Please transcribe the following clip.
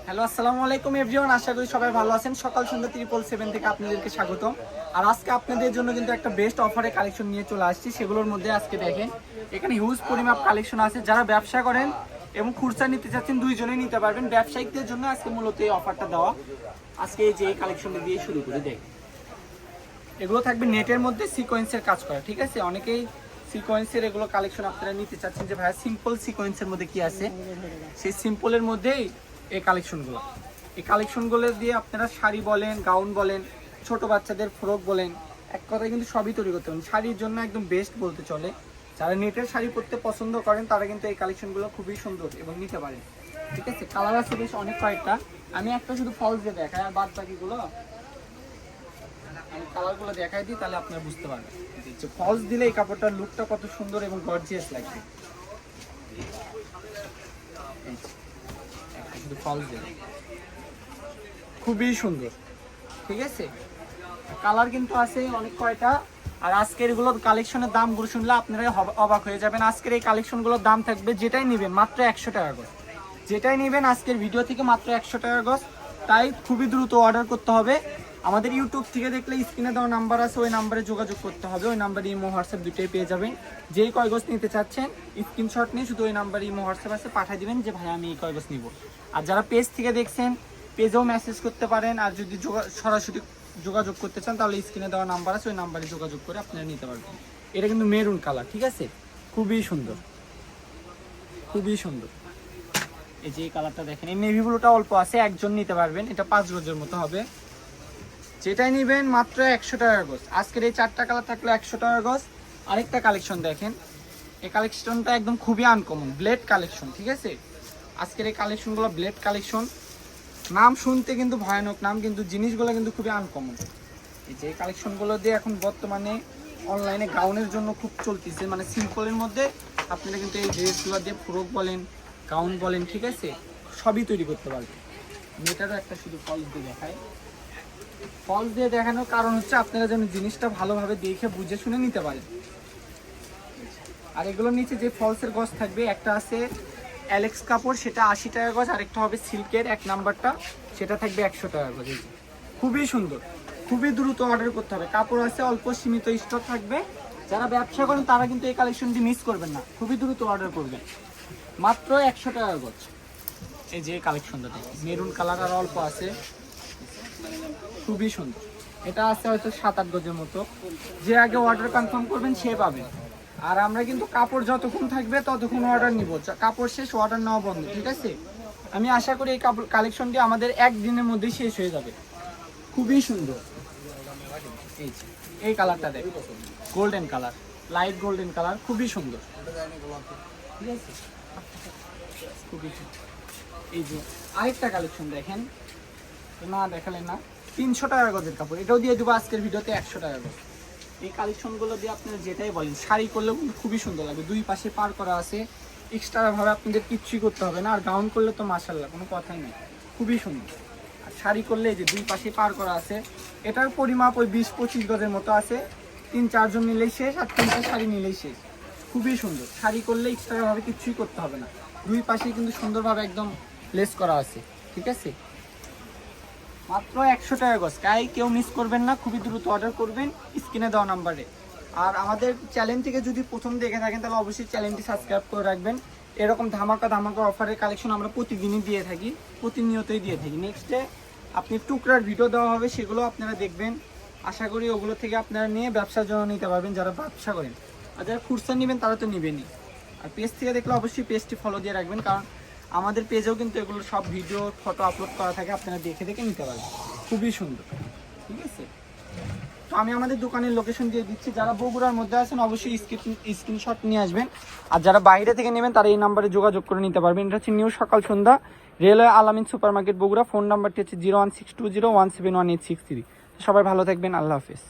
Hello, আসসালামু আলাইকুম everyone. আশা করি সবাই ভালো আছেন। সকাল সন্ধ্যা 777 থেকে আপনাদেরকে স্বাগতম। আর আজকে আপনাদের জন্য কিন্তু একটা বেস্ট অফারে কালেকশন নিয়ে চলে আসছি। সেগুলোর মধ্যে আজকে দেখেন এখানে হিউজ পরিমাপ কালেকশন আছে। যারা ব্যবসা করেন এবং খুচরা নিতে চাচ্ছেন দুইজনেই নিতে পারবেন। ব্যবসায়িকদের জন্য আজকে মূলত এই অফারটা দেওয়া। আজকে এই যে এই কালেকশনটা দিয়ে শুরু করে দেখেন, এগুলো থাকবে নেটের মধ্যে সিকোয়েন্সের কাজ করা, ঠিক আছে? অনেকেই সিকোয়েন্সের এগুলো কালেকশন আপনারা নিতে চাচ্ছেন যে ভাইয়া সিম্পল সিকোয়েন্সের মধ্যে কি আছে, সেই সিম্পলের মধ্যেই এই কালেকশনগুলো দিয়ে আপনারা শাড়ি বলেন, গাউন বলেন, ছোট বাচ্চাদের ফ্রক বলেন, এক কথায় কিন্তু সবই তৈরি করতে পারেন। শাড়ির জন্য একদম বেস্ট বলতে চলে। যারা নেটের শাড়ি পরতে পছন্দ করেন তারা কিন্তু এই কালেকশনগুলো খুবই সুন্দর এবং নিতে পারেন, ঠিক আছে? কালার আছে বেশ অনেক কয়েকটা। আমি একটা শুধু ফলস দিয়ে দেখাই, আর বাদ বাকিগুলো আমি কালারগুলো দেখাই দিই, তাহলে আপনারা বুঝতে পারবেন যে ফলস দিলে এই কাপড়টার লুকটা কত সুন্দর এবং গর্জিয়াস লাগবে। শুধু ফলস দিলে খুবই সুন্দর, ঠিক আছে? কালার কিন্তু আছে অনেক কয়টা। আর আজকের এগুলোর কালেকশনের দামগুলো শুনলে আপনারা অবাক হয়ে যাবেন। আজকের এই কালেকশনগুলোর দাম থাকবে, যেটাই নেবেন মাত্র 100 টাকা গজ। যেটাই নেবেন আজকের ভিডিও থেকে মাত্র 100 টাকা গজ। তাই খুবই দ্রুত অর্ডার করতে হবে। আমাদের ইউটিউব থেকে দেখলে স্ক্রিনে দেওয়া নাম্বার আছে, ওই নাম্বারে যোগাযোগ করতে হবে। ওই নাম্বারে ইমো হোয়াটসঅ্যাপ দুটোই পেয়ে যাবেন। যেই কয় গজ নিতে চাচ্ছেন স্ক্রিনশট নিয়ে শুধু ওই নাম্বারে ইমো হোয়াটসঅ্যাপ আছে পাঠিয়ে দিবেন যে ভাই আমি এই কয় গজ নিব। আর যারা পেজ থেকে দেখছেন পেজেও মেসেজ করতে পারেন। আর যদি সরাসরি যোগাযোগ করতে চান তাহলে স্ক্রিনে দেওয়া নাম্বার আছে, ওই নাম্বারে যোগাযোগ করে আপনারা নিতে পারবেন। এটা কিন্তু মেরুন কালার, ঠিক আছে? খুবই সুন্দর, খুবই সুন্দর। এই যে এই কালারটা দেখেন, এই নেভি ব্লুটা অল্প আছে, একজন নিতে পারবেন। এটা 5 গজের মতো হবে। যেটাই নেবেন মাত্র 100 টাকা গজ। আজকের এই 4টা কালার থাকলো 100 টাকা গজ। আরেকটা কালেকশন দেখেন, এই কালেকশনটা একদম খুবই আনকমন, ব্লেড কালেকশন, ঠিক আছে? আজকের এই কালেকশনগুলো ব্লেড কালেকশন। নাম শুনতে কিন্তু ভয়ানক নাম, কিন্তু জিনিসগুলো কিন্তু খুবই আনকমন। এই যে কালেকশনগুলো দিয়ে এখন বর্তমানে অনলাইনে গাউনের জন্য খুব চলতেছে, মানে সিম্পলের মধ্যে আপনারা কিন্তু এই ড্রেসগুলো দিয়ে ফ্রক বলেন, গাউন বলেন, ঠিক আছে, সবই তৈরি করতে পারবেন। মেয়েটারও একটা শুধু ফলস দিয়ে দেখায়। ফলস দিয়ে দেখানোর কারণ হচ্ছে আপনারা যেন জিনিসটা ভালোভাবে দেখে বুঝে শুনে নিতে পারেন। আর এগুলোর নিচে যে ফলসের গজ থাকবে, একটা আছে অ্যালেক্স কাপড়, সেটা 80 টাকা গজ। আরেকটা হবে সিল্কের 1 নাম্বারটা, সেটা থাকবে 100 টাকা গজ। খুবই সুন্দর, খুবই দ্রুত অর্ডার করতে হবে। কাপড় আছে অল্প, সীমিত স্টক থাকবে। যারা ব্যবসা করেন তারা কিন্তু এই কালেকশনটি মিস করবেন না, খুবই দ্রুত অর্ডার করবেন। মাত্র 100 টাকা গজ। এই যে কালেকশনটা দেখি, মেরুন কালার আর অল্প আছে, খুবই সুন্দর। এটা আছে হয়তো 7-8 গজের মতো। যে আগে অর্ডার কনফার্ম করবেন সে পাবেন। আর আমরা কিন্তু কাপড় যতক্ষণ থাকবে ততক্ষণ অর্ডার নিব, কাপড় শেষ অর্ডার নেওয়া বন্ধ, ঠিক আছে? আমি আশা করি এই কাপড় কালেকশনটি আমাদের একদিনের মধ্যেই শেষ হয়ে যাবে। খুবই সুন্দর। এই কালারটা দেখ, golden colour, light golden colour, খুবই সুন্দর, ঠিক আছে? খুবই সুন্দর। এই যে আরেকটা কালেকশন দেখেন, না দেখালেন না, 300 টাকা গজের কাপড়। এটাও দিয়ে দেবো আজকের ভিডিওতে 100 টাকা গজ। এই কালেকশনগুলো দিয়ে আপনারা যেটাই বলেন, শাড়ি করলেও কিন্তু খুবই সুন্দর লাগবে। দুই পাশে পার করা আছে, এক্সট্রাভাবে আপনাদের কিচ্ছুই করতে হবে না। আর গাউন করলে তো মাশাআল্লাহ কোনো কথাই নেই, খুবই সুন্দর। আর শাড়ি করলে এই যে দুই পাশে পার করা আছে, এটার পরিমাপ ওই 20-25 গজের মতো আছে। 3-4 জন নিলেই শেষ, আর 3টা শাড়ি নিলেই শেষ। খুবই সুন্দর। শাড়ি করলে এক্সট্রাভাবে কিচ্ছুই করতে হবে না। দুই পাশে কিন্তু সুন্দরভাবে একদম লেস করা আছে, ঠিক আছে? মাত্র 100 টাকা গজ। তাই কেউ মিস করবেন না, খুবই দ্রুত অর্ডার করবেন স্ক্রিনে দেওয়া নাম্বারে। আর আমাদের চ্যানেল থেকে যদি প্রথম দেখে থাকেন তাহলে অবশ্যই চ্যানেলটি সাবস্ক্রাইব করে রাখবেন। এরকম ধামাকা ধামাকা অফারের কালেকশন আমরা প্রতিদিনই দিয়ে থাকি, প্রতিনিয়তই দিয়ে থাকি। নেক্সটে আপনি টুকরার ভিডিও দেওয়া হবে, সেগুলো আপনারা দেখবেন। আশা করি ওগুলো থেকে আপনারা নিয়ে ব্যবসার জন্য নিতে পারবেন, যারা ব্যবসা করেন। আর যারা খুচরা নেবেন তারা তো নেবেনই। আর পেজ থেকে দেখলে অবশ্যই পেজটি ফলো দিয়ে রাখবেন, কারণ আমাদের পেজেও কিন্তু এগুলো সব ভিডিও ফটো আপলোড করা থাকে, আপনারা দেখে দেখে নিতে পারবেন। খুবই সুন্দর, ঠিক আছে? তো আমি আমাদের দোকানের লোকেশন দিয়ে দিচ্ছি। যারা বগুড়ার মধ্যে আছেন অবশ্যই স্ক্রিনশট নিয়ে আসবেন। আর যারা বাইরে থেকে নেবেন তারা এই নাম্বারে যোগাযোগ করে নিতে পারবেন। এটা হচ্ছে নিউ সকাল সন্ধ্যা, রেলওয়ে আলামিন সুপার মার্কেট বগুড়া। ফোন নাম্বারটি হচ্ছে 01620171863। সবাই ভালো থাকবেন, আল্লাহ হাফেজ।